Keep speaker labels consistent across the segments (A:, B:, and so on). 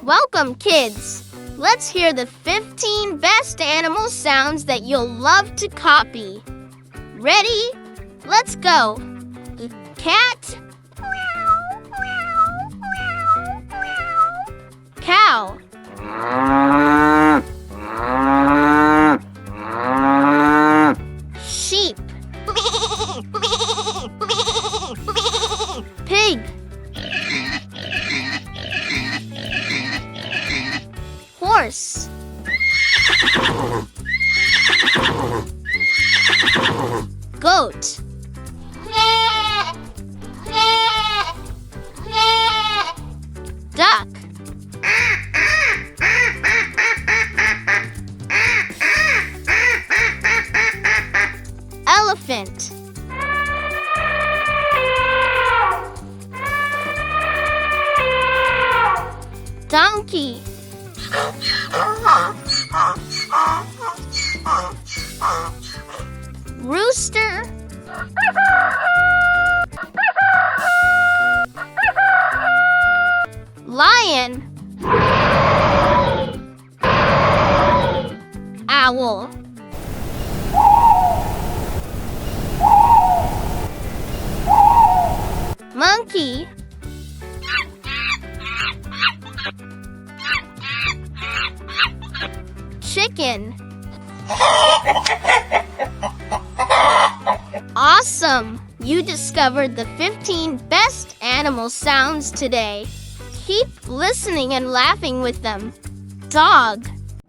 A: Welcome, kids! Let's hear the 15 best animal sounds that you'll love to copy. Ready? Let's go! Cat. Cow. Sheep. Pig. Horse. Goat. Duck. Elephant. Donkey. Rooster. Lion. Owl. Monkey. Chicken. Awesome! You discovered the 15 best animal sounds today. Keep listening and laughing with them. Dog.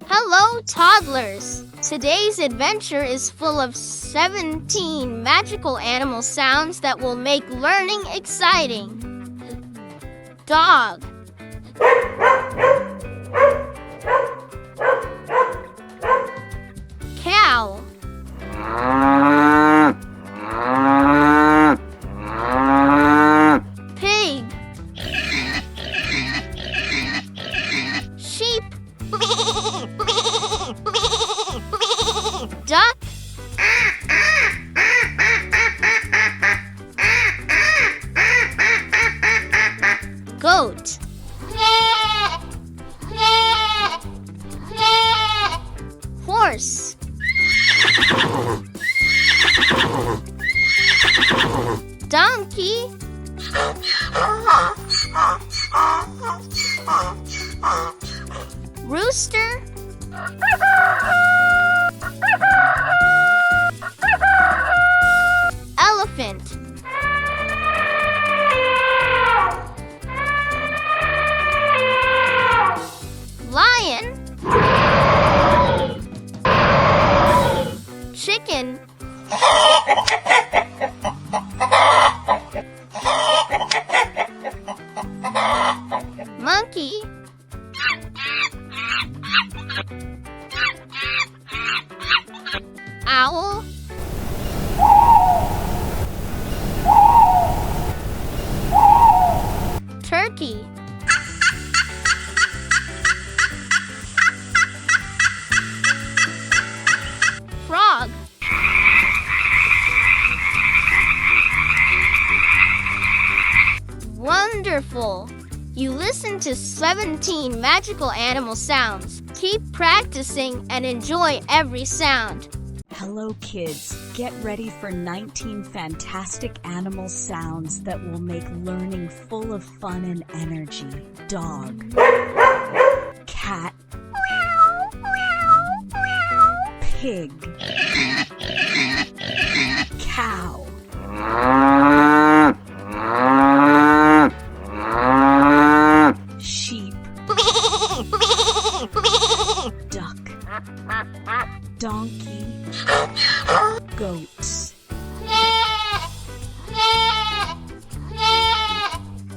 A: Hello, toddlers! Today's adventure is full of 17 magical animal sounds that will make learning exciting. Dog. Cow. Pig. Sheep. Duck. Goat. Horse. Donkey. Rooster. Elephant. Lion. Chicken. Monkey. Owl. Turkey. Frog. Wonderful! You listened to 17 magical animal sounds. Keep practicing and enjoy every sound.
B: Hello kids, get ready for 19 fantastic animal sounds that will make learning full of fun and energy. Dog. Cat. Pig. Cow. Sheep. Duck. Donkey. Goats.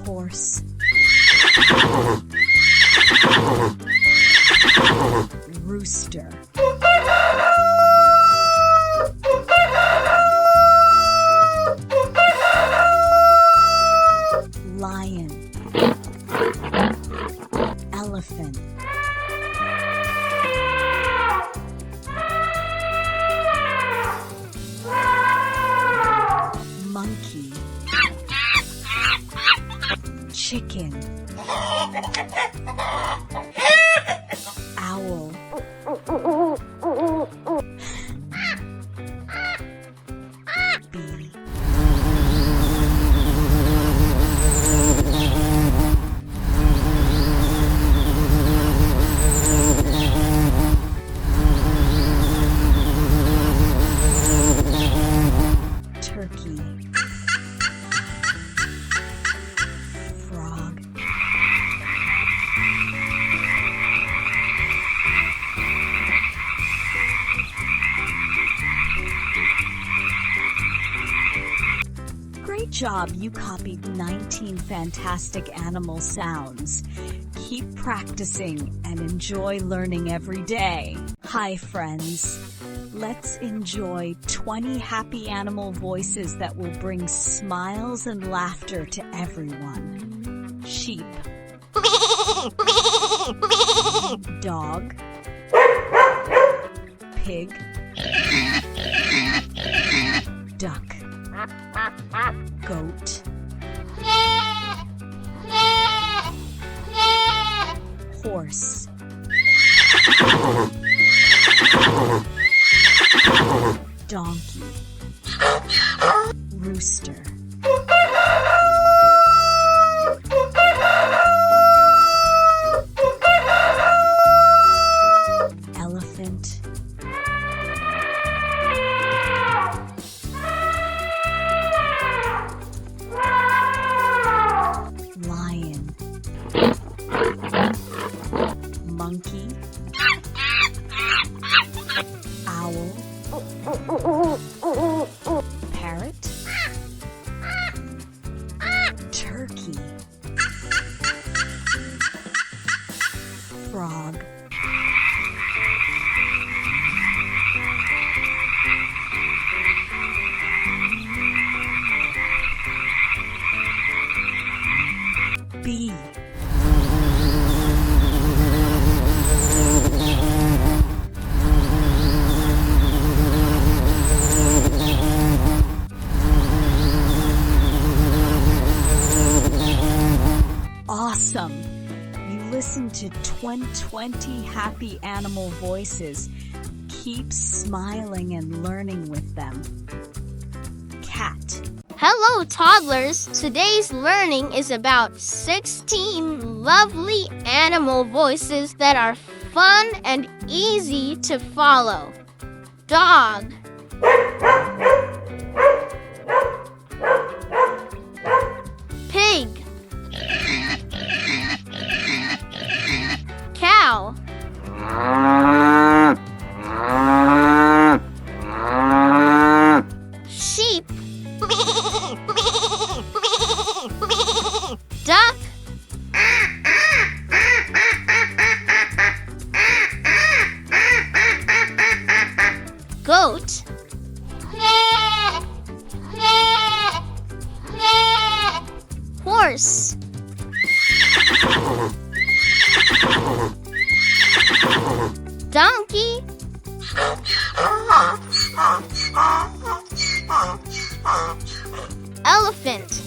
B: Horse. Rooster. Lion. Elephant. Monkey. Chicken. job, you copied 19 fantastic animal sounds. Keep practicing and enjoy learning every day. Hi friends, let's enjoy 20 happy animal voices that will bring smiles and laughter to everyone. Sheep, dog, pig, duck, goat, horse, donkey, rooster, elephant, lion, monkey, owl, parrot, turkey, frog, bee, awesome! You listened to 20 happy animal voices. Keep smiling and learning with them. Cat,
A: Hello, toddlers! Today's learning is about 16 lovely animal voices that are fun and easy to follow. Dog, pig, cow, sheep, duck, goat, horse, donkey, elephant,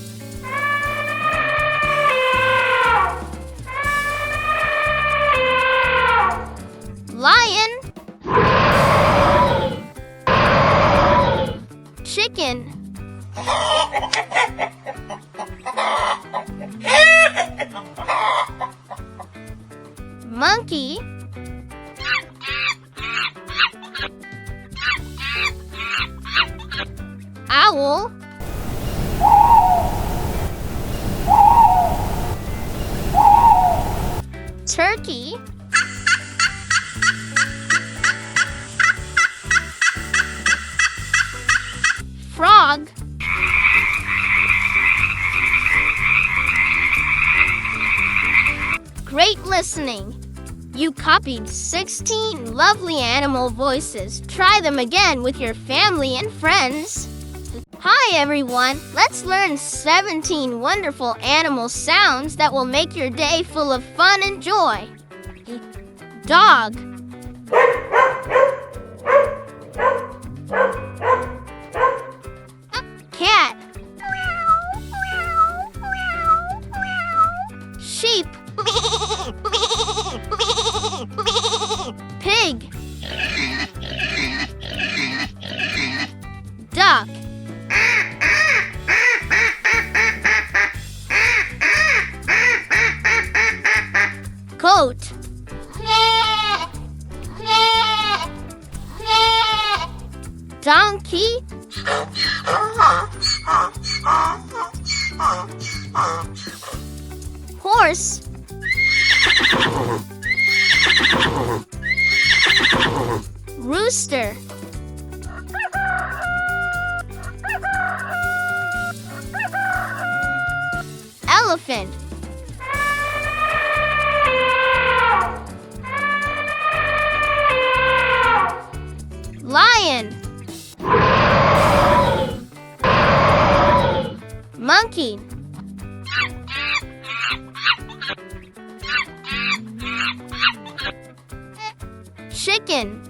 A: lion, chicken, monkey, owl, turkey, frog, great listening! You copied 16 lovely animal voices. Try them again with your family and friends. Hi everyone! Let's learn 17 wonderful animal sounds that will make your day full of fun and joy. Dog, cat, sheep, pig, duck, goat, donkey, horse, rooster, 15. Chicken.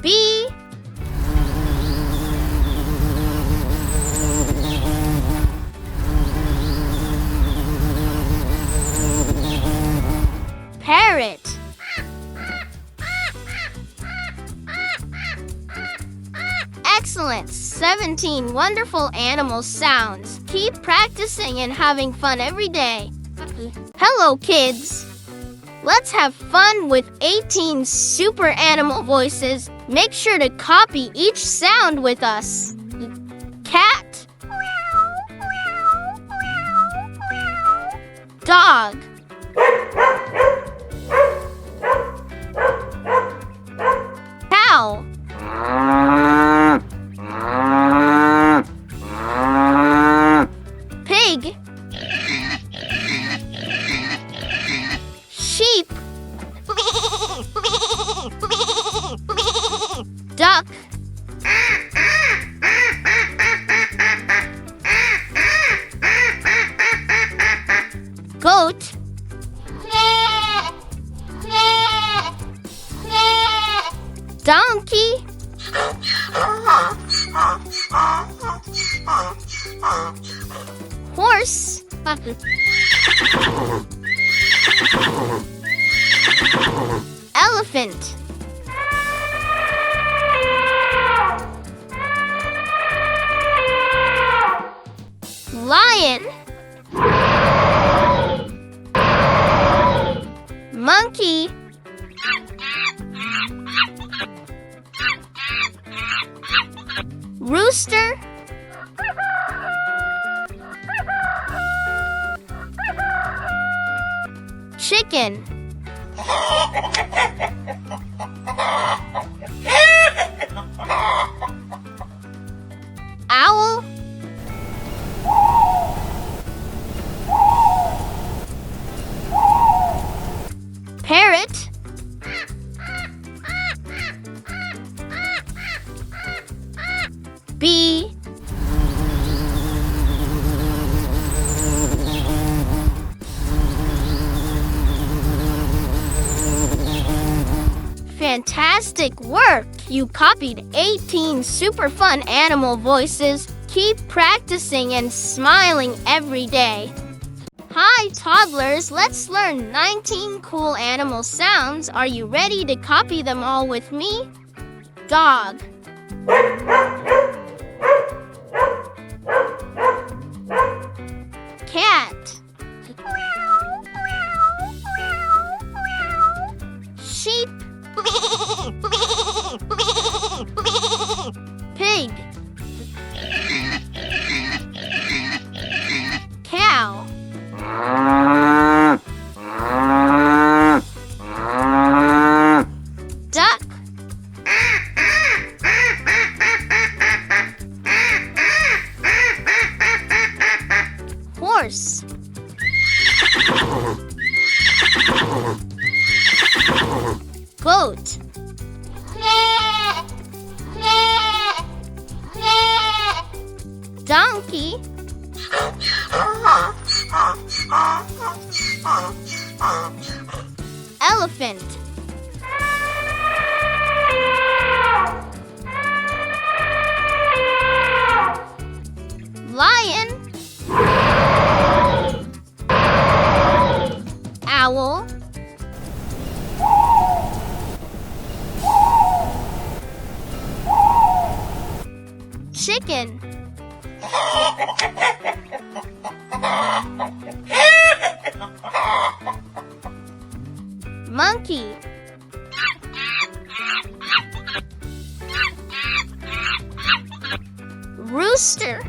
A: Bee. Parrot. Excellent! 17 wonderful animal sounds. Keep practicing and having fun every day. Hello, kids! Let's have fun with 18 super animal voices. Make sure to copy each sound with us. Cat. Dog. Cow. Pig. Sheep. Duck. Goat. Donkey. Horse. Elephant. Lion. Monkey. Rooster. Chicken. Owl. Parrot. Bee. Fantastic work! You copied 18 super fun animal voices. Keep practicing and smiling every day. Hi, toddlers! Let's learn 19 cool animal sounds. Are you ready to copy them all with me? Dog. Cat. Sheep. Pig. Cow. Duck. Horse. Goat. Donkey. Elephant. Lion. Owl. Chicken. Monkey. Rooster.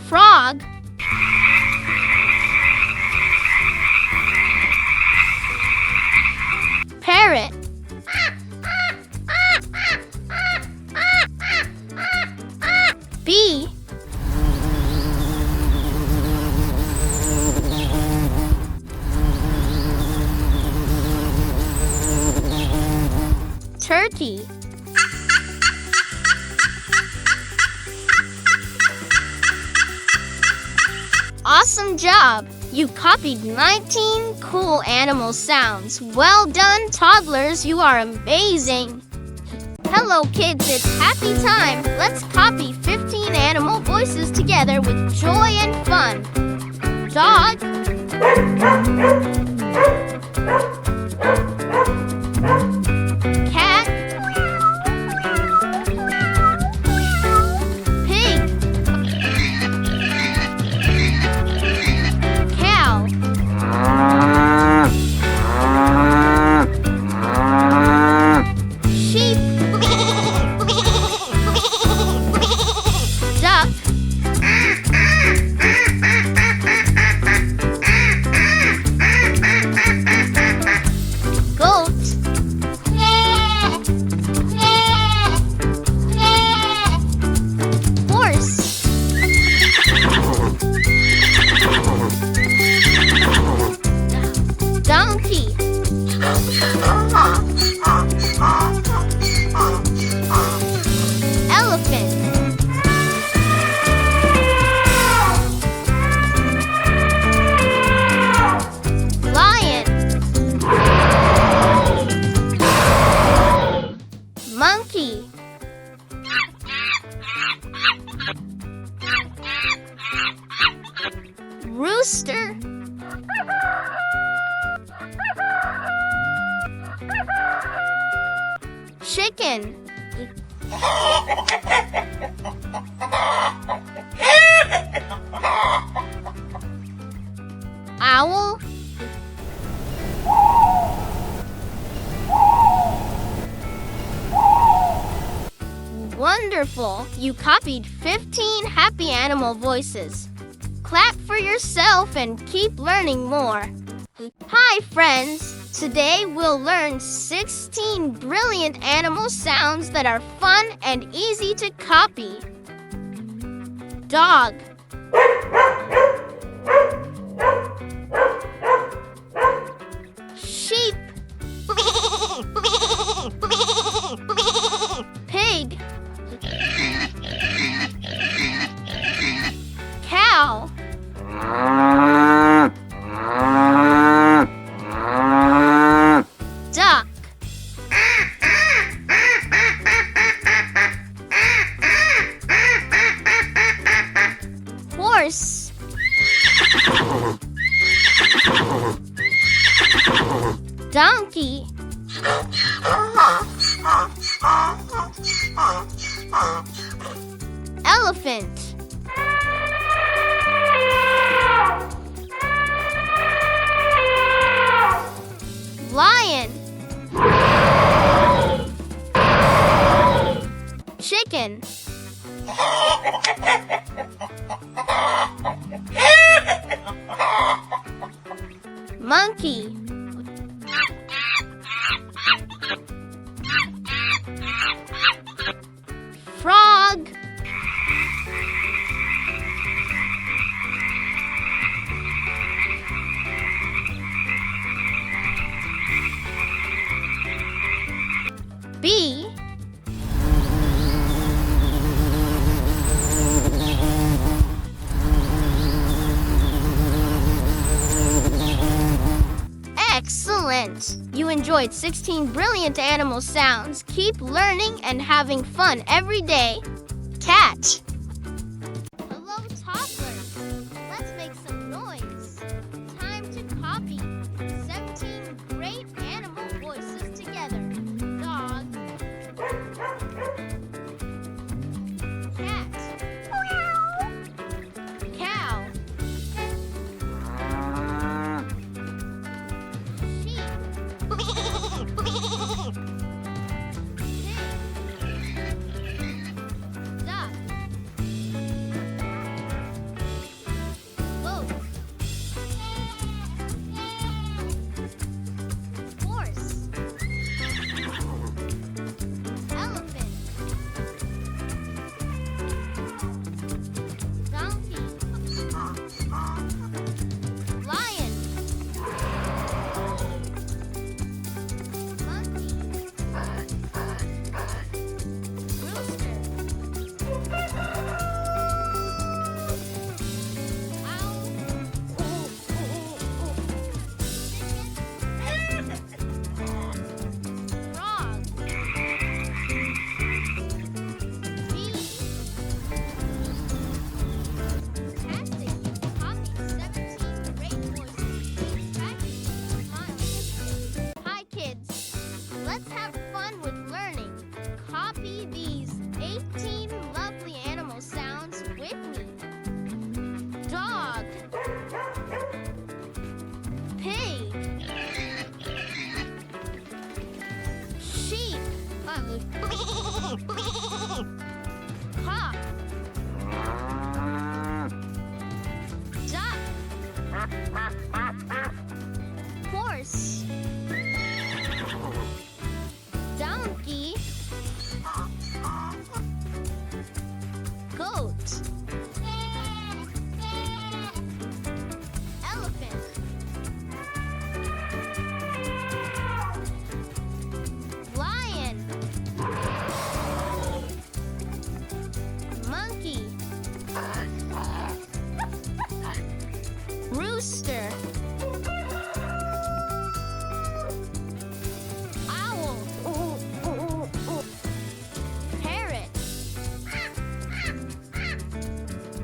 A: Frog. Parrot. Bee. turkey. Awesome job! You copied 19 cool animal sounds. Well done, toddlers. You are amazing. Hello, kids. It's happy time. Let's copy 15 animal voices together with joy and fun. Dog. Cat. Pig. Cow. Sheep. Duck. Goat. Horse. Donkey. Elephant. Lion. Monkey. Rooster. Chicken. Owl. Wonderful! You copied 15 happy animal voices. Clap for yourself and keep learning more. Hi, friends! Today we'll learn 16 brilliant animal sounds that are fun and easy to copy. Dog. Sheep. Pig. Cow. Duck. Horse. Donkey. Elephant. Lion. Chicken. Monkey. Frog. Bee. Excellent! You enjoyed 16 brilliant animal sounds. Keep learning and having fun every day. Cat. Hello, toddlers. Let's make some noise. Time to copy 17 great animal voices together. Dog. Cat. Cow. Duck. Pug. Cock. Duck. Horse. Donkey. Goat. Elephant. Lion. Monkey. Rooster. Owl. Parrot.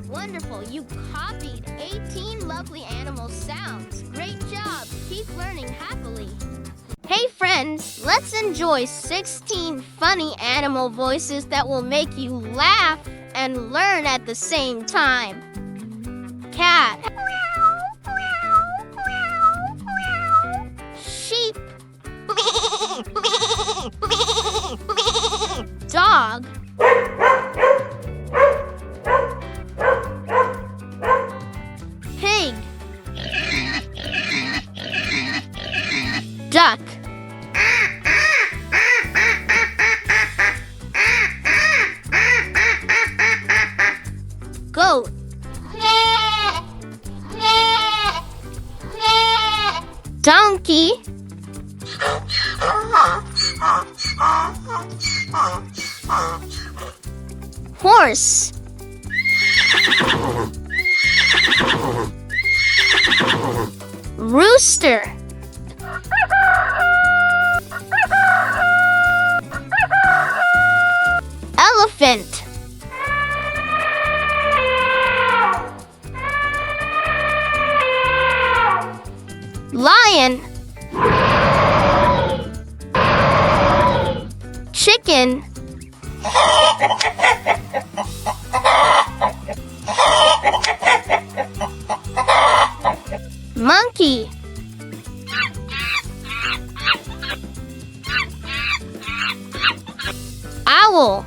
A: Wonderful, you copied 18 lovely animal sounds. Great job. Keep learning happily. Hey friends, let's enjoy 16 funny animal voices that will make you laugh and learn at the same time. Cat. Sheep. Dog. Pig. Duck. Goat. Donkey. Horse. Rooster. Elephant. Lion. Chicken. Monkey. Owl.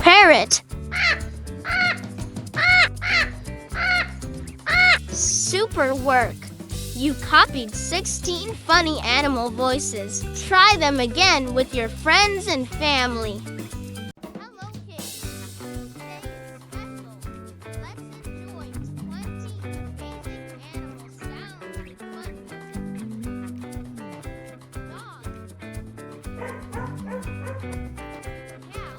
A: Parrot. Super work! You copied 16 funny animal voices. Try them again with your friends and family. Hello kids! Today is special. Let's enjoy 20 amazing animal sounds with fun music. Dog. Cow.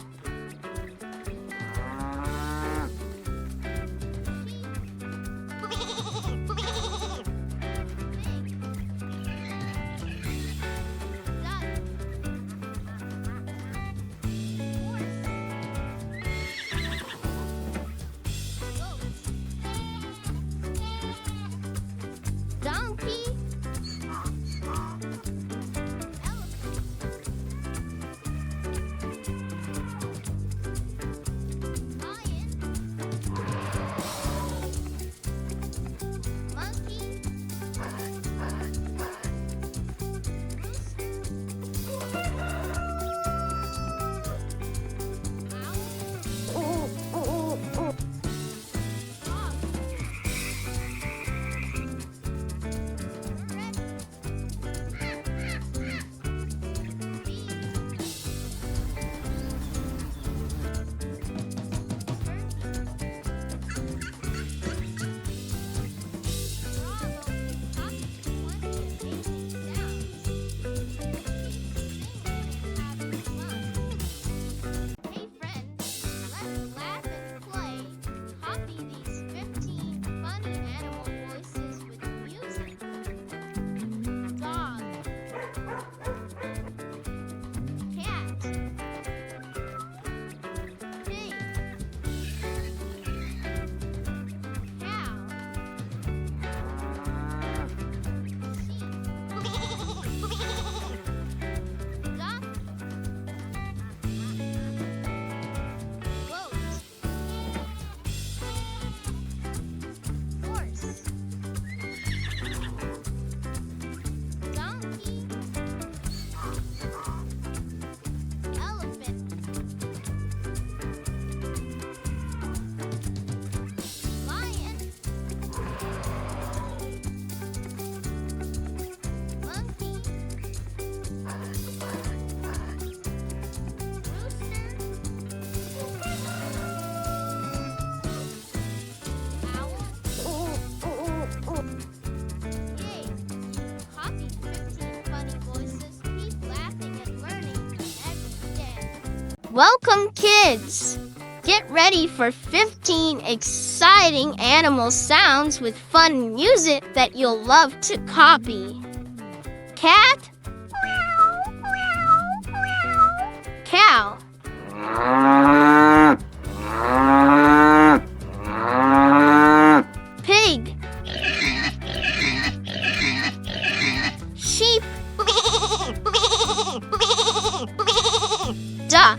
A: Welcome, kids! Get ready for 15 exciting animal sounds with fun music that you'll love to copy. Cat, cow, pig, sheep, duck,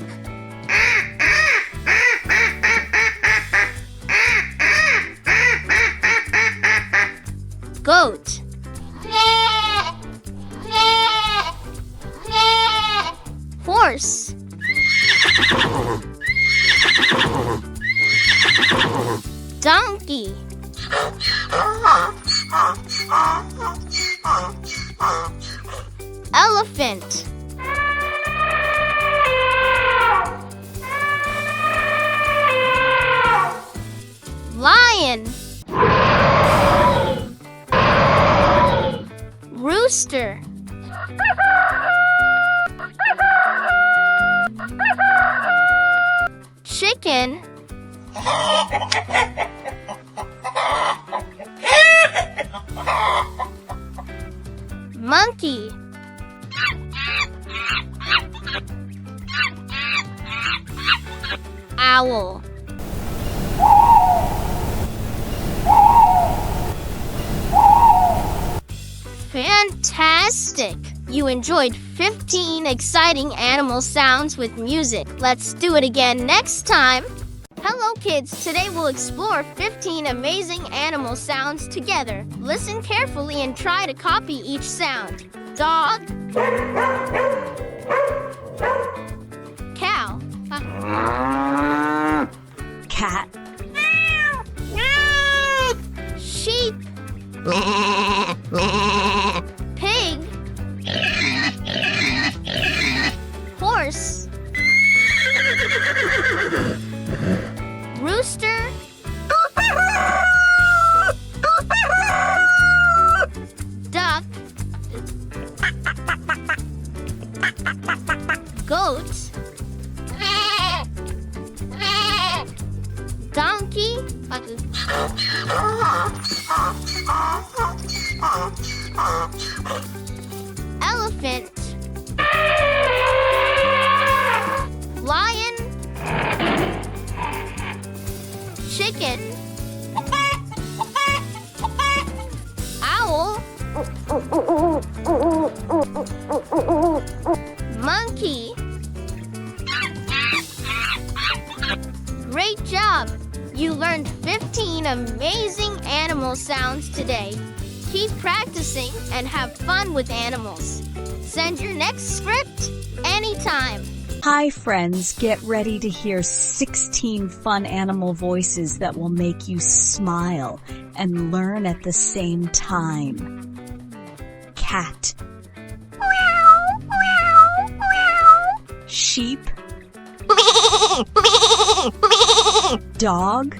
A: goat, horse, donkey, elephant, lion, rooster, chicken, monkey, owl. Fantastic! You enjoyed 15 exciting animal sounds with music. Let's do it again next time. Hello, kids. Today we'll explore 15 amazing animal sounds together. Listen carefully and try to copy each sound. Dog, cow,
B: Cat.
A: sheep, pig, horse, rooster, duck, goat, donkey, elephant, lion, chicken, owl, monkey. Great job! You learned 15 amazing animal sounds today. Keep practicing and have fun with animals. Send your next script anytime.
B: Hi friends, get ready to hear 16 fun animal voices that will make you smile and learn at the same time. Cat. Sheep. Dog.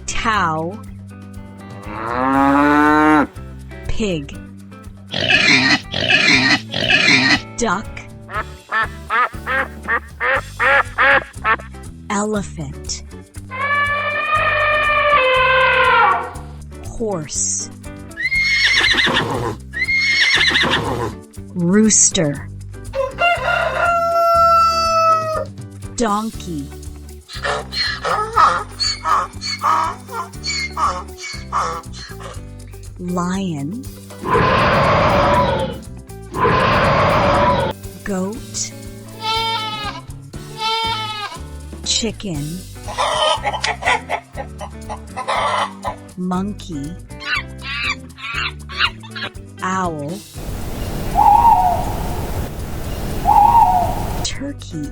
B: Cow. Pig. Duck. Elephant. Horse. Rooster. Donkey. Lion. Goat. Chicken. Monkey. Owl. Turkey.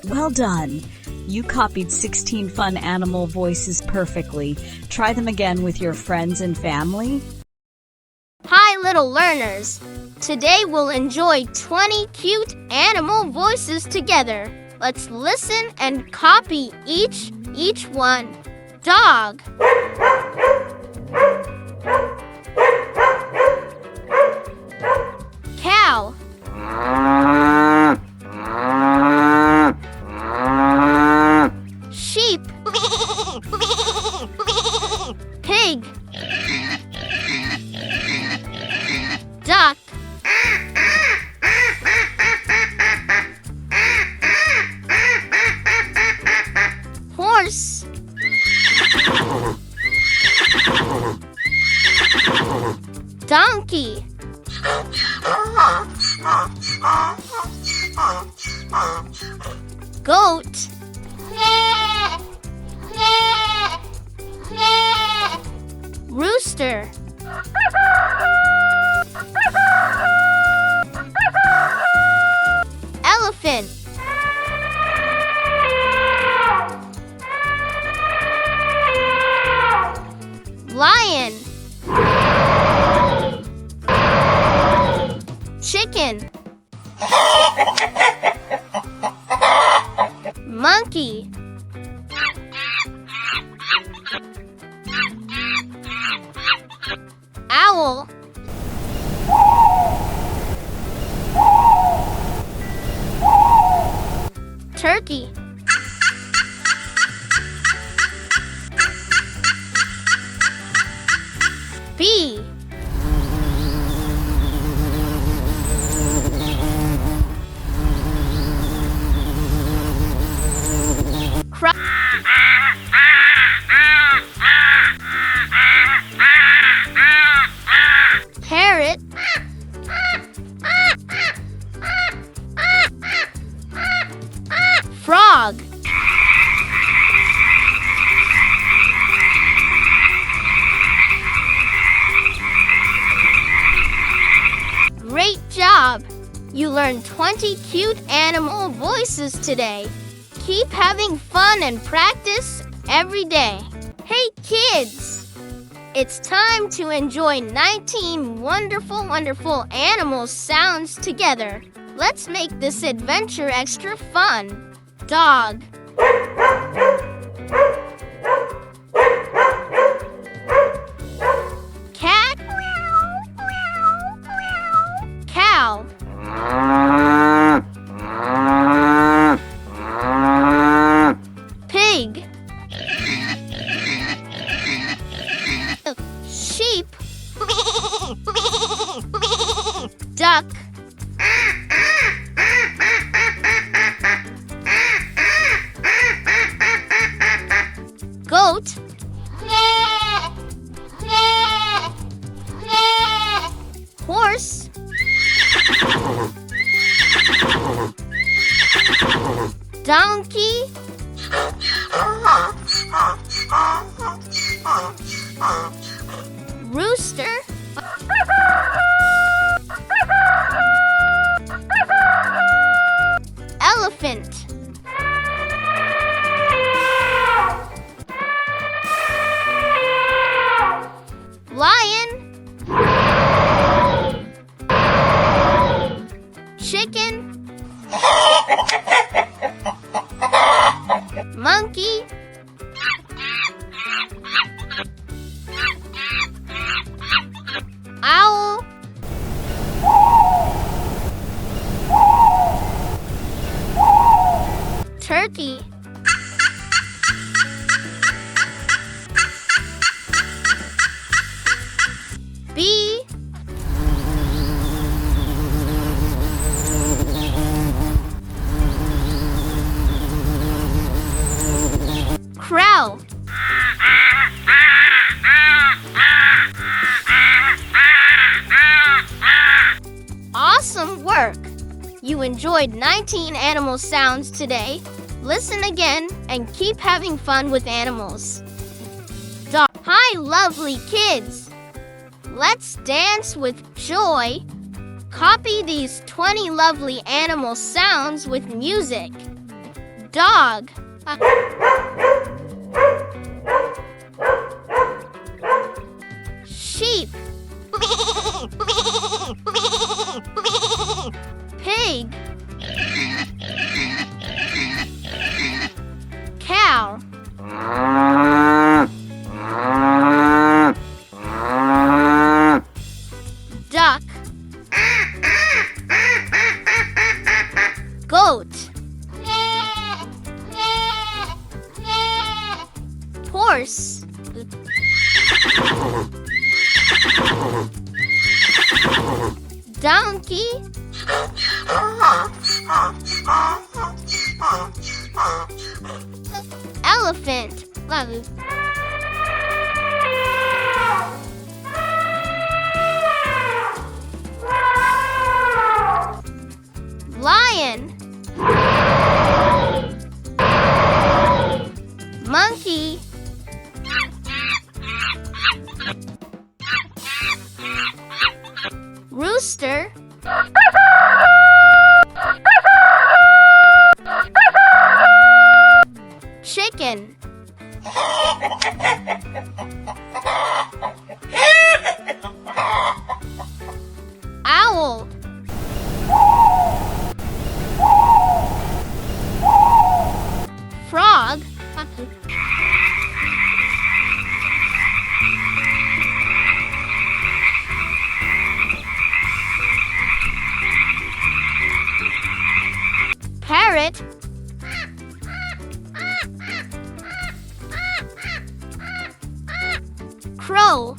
B: Well done! You copied 16 fun animal voices perfectly. Try them again with your friends and family.
A: Hi, little learners. Today we'll enjoy 20 cute animal voices together. Let's listen and copy each one. Dog, Pig. Duck. Horse. Donkey. Goat. Rooster. Elephant. Lion. Chicken. Monkey. Owl. Turkey. Bee. Parrot. Frog. Great job! You learned 20 cute animal voices today. Keep having fun and practice every day. Hey kids! It's time to enjoy 19 wonderful animal sounds together. Let's make this adventure extra fun. Dog. Cat. Cow. Pig. Sheep. Duck. Goat. Horse. Donkey. Rooster. Elephant. Lion. Chicken. Monkey. Owl. Turkey. Bee. Crow. Awesome work! You enjoyed 19 animal sounds today. Listen again and keep having fun with animals. Hi, lovely kids! Let's dance with joy. Copy these 20 lovely animal sounds with music. Dog. Sheep. Pig. Cow. Duck. Goat. Horse. Donkey. Elephant. Lion. Monkey. Rooster. Chicken. Owl. Frog. Parrot. Crow.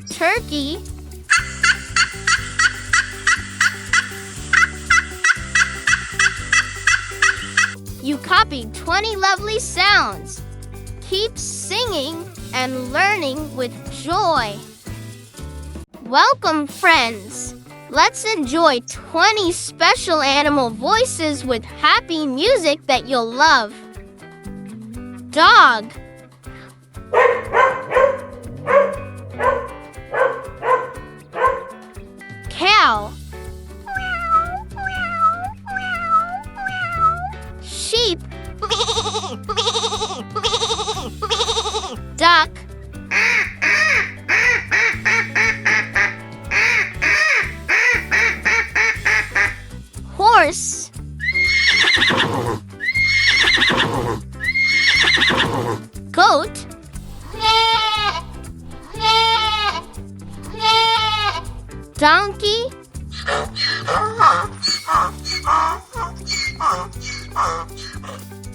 A: Turkey. You copied 20 lovely sounds. Keep singing and learning with joy. Welcome, friends. Let's enjoy 20 special animal voices with happy music that you'll love. Dog. Cow. Sheep. Duck. Horse. Goat. Donkey.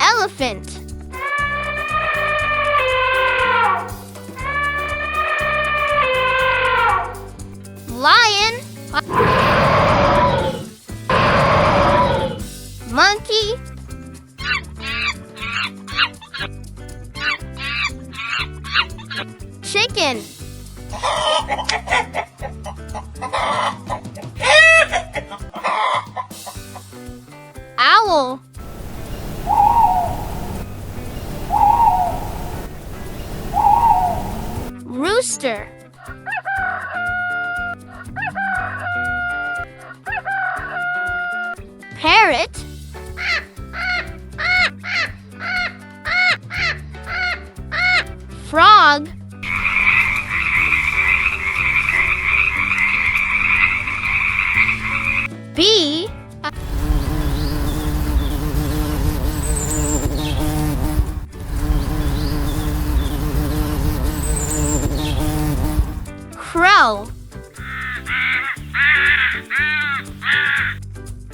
A: Elephant. Lion. Monkey. Chicken. Owl. Rooster. Parrot. Frog. Bee. Crow.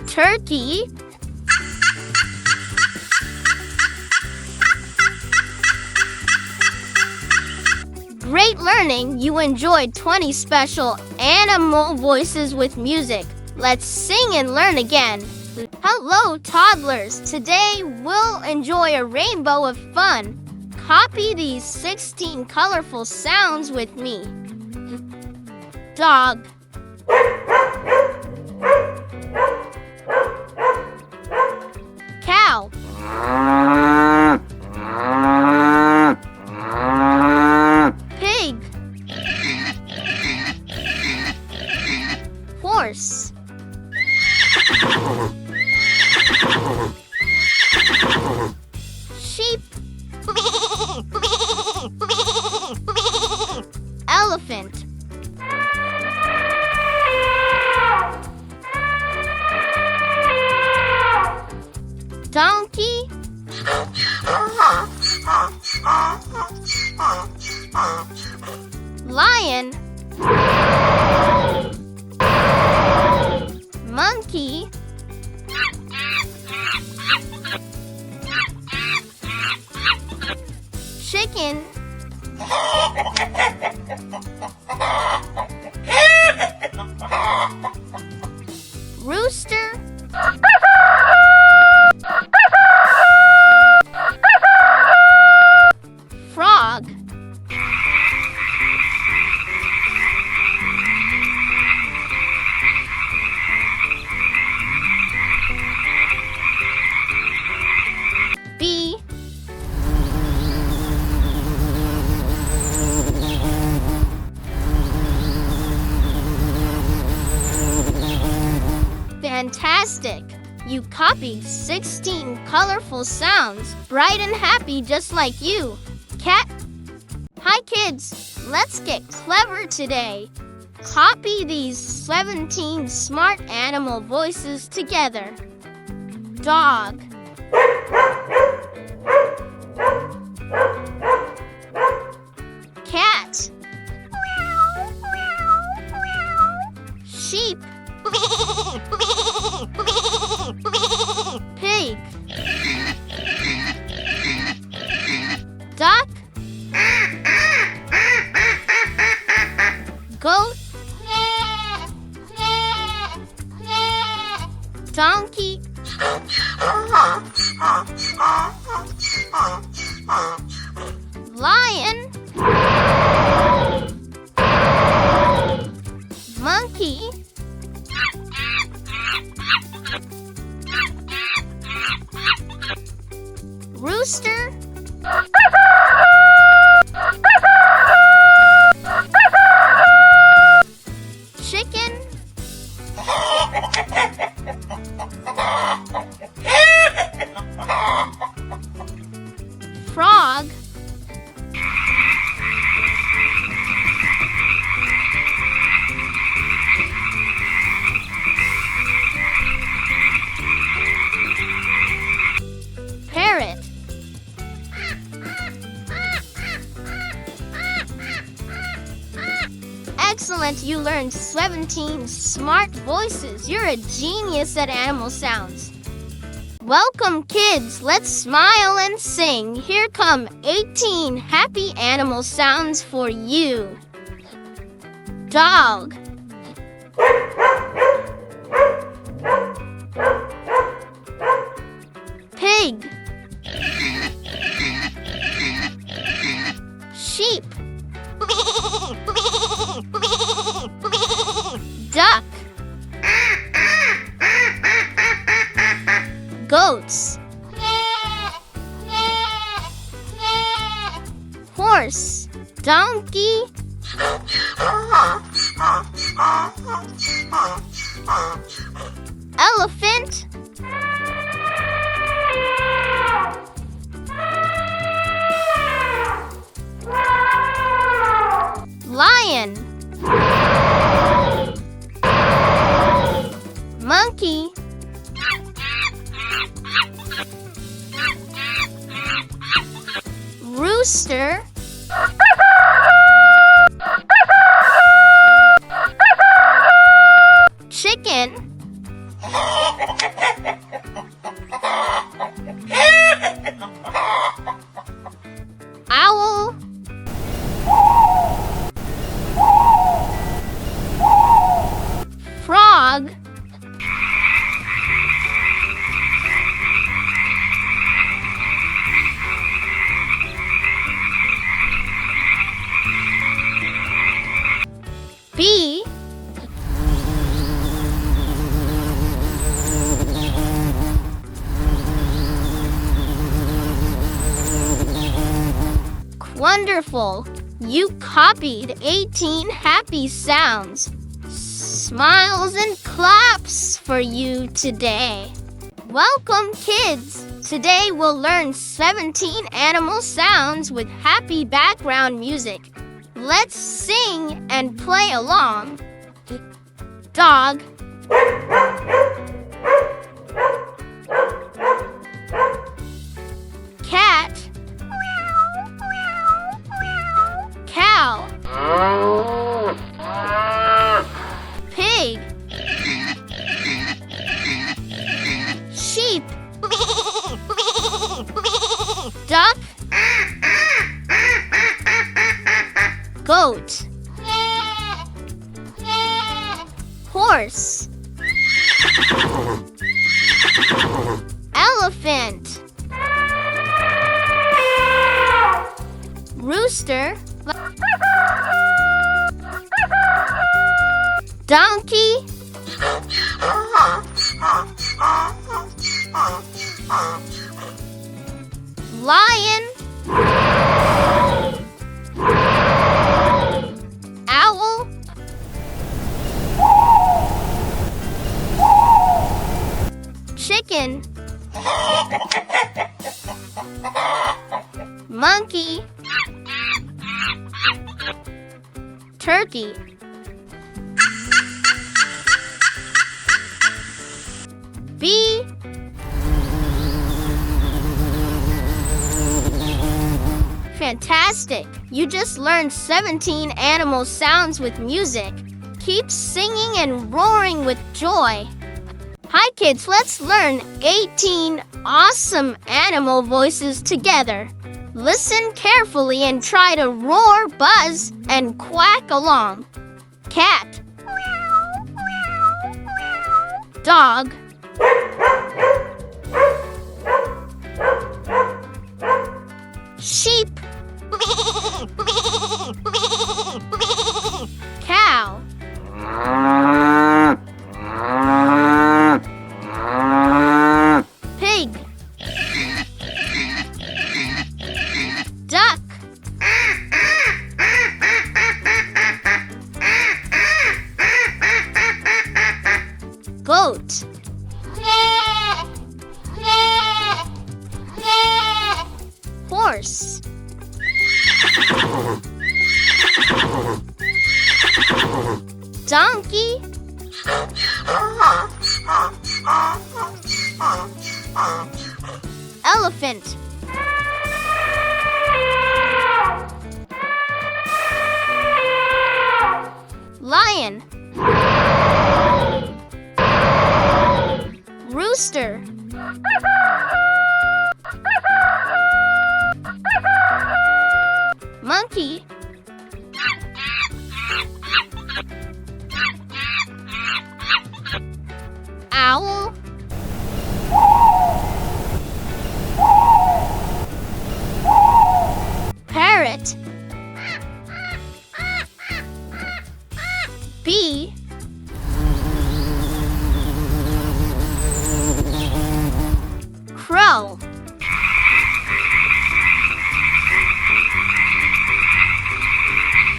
A: Turkey. Great learning! You enjoyed 20 special animal voices with music. Let's sing and learn again. Hello, toddlers! Today we'll enjoy a rainbow of fun. Copy these 16 colorful sounds with me. Dog. Cow. Pig. Horse. Sheep. Elephant. Donkey. Lion. Monkey. chicken, rooster, frog, bee, fantastic! You copied 16 colorful sounds, bright and happy just like you. Cat. Hi kids, let's get clever today. Copy these 17 smart animal voices together. Dog, cat, sheep, pig, duck, goat, donkey, lion, monkey, rooster, chicken, frog, parrot, excellent, you learned 17 smart voices. You're a genius at animal sounds. Welcome kids, let's smile and sing. Here come 18 happy animal sounds for you. Dog, pig, sheep, duck, goats, horse, donkey, elephant, lion, monkey, rooster, chicken, owl, frog, bee, wonderful! You copied 18 happy sounds. Smiles and claps for you today. Welcome kids! Today we'll learn 17 animal sounds with happy background music. Let's sing and play along. Dog, cat, cow, pig, sheep, duck, Goat. Horse. Elephant. Rooster. Donkey. Lion. Owl. Chicken. Monkey. Turkey. Bee. Fantastic! You just learned 17 animal sounds with music. Keep singing and roaring with joy. Hi kids, let's learn 18 awesome animal voices together. Listen carefully and try to roar, buzz, and quack along. Cat. Dog. Sheep. Cow. Pig. Duck. Goat. Horse. Donkey. Elephant. Lion. Rooster. Monkey. Owl. Parrot. Bee. Crow.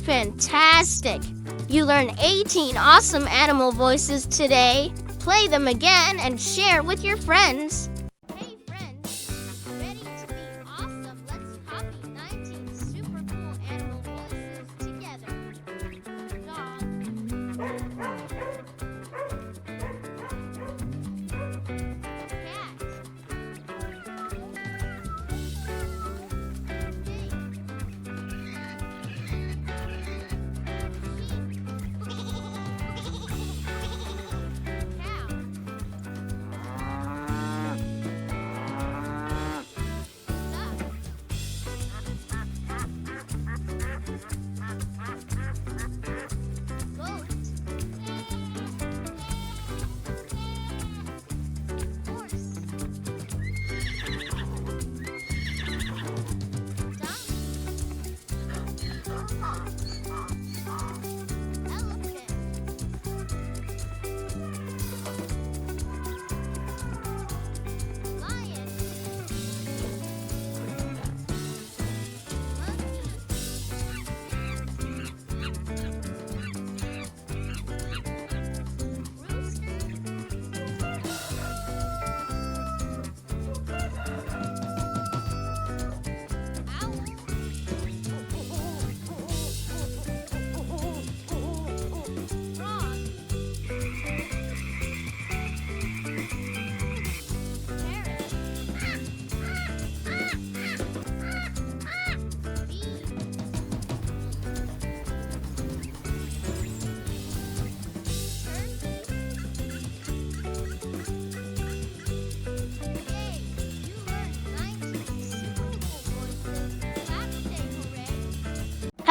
A: Fantastic! You learned 18 awesome animal voices today. Play them again and share with your friends. Hey friends, ready to be awesome? Let's copy 19 super cool animal voices together. Dog. Cat. Pig.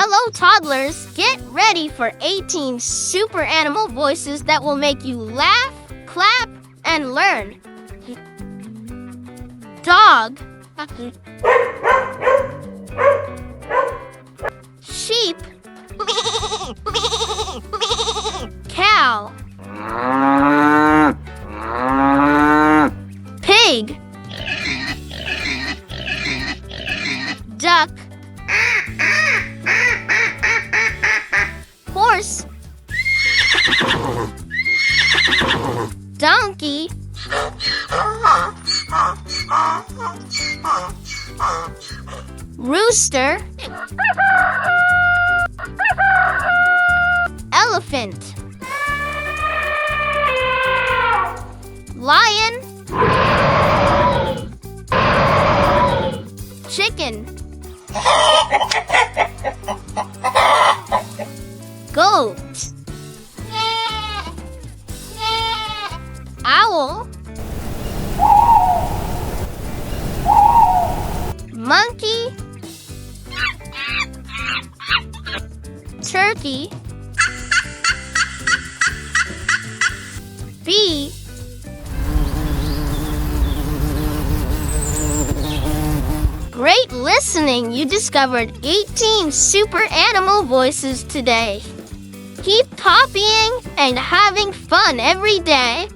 A: Hello, toddlers! Get ready for 18 super animal voices that will make you laugh, clap, and learn. Dog. Sheep. Cow. Pig. Duck. Horse. Donkey. Rooster. Elephant. Lion. Chicken. Goat. Owl. Monkey. Turkey. Bee. Great listening! You discovered 18 super animal voices today. Keep copying and having fun every day.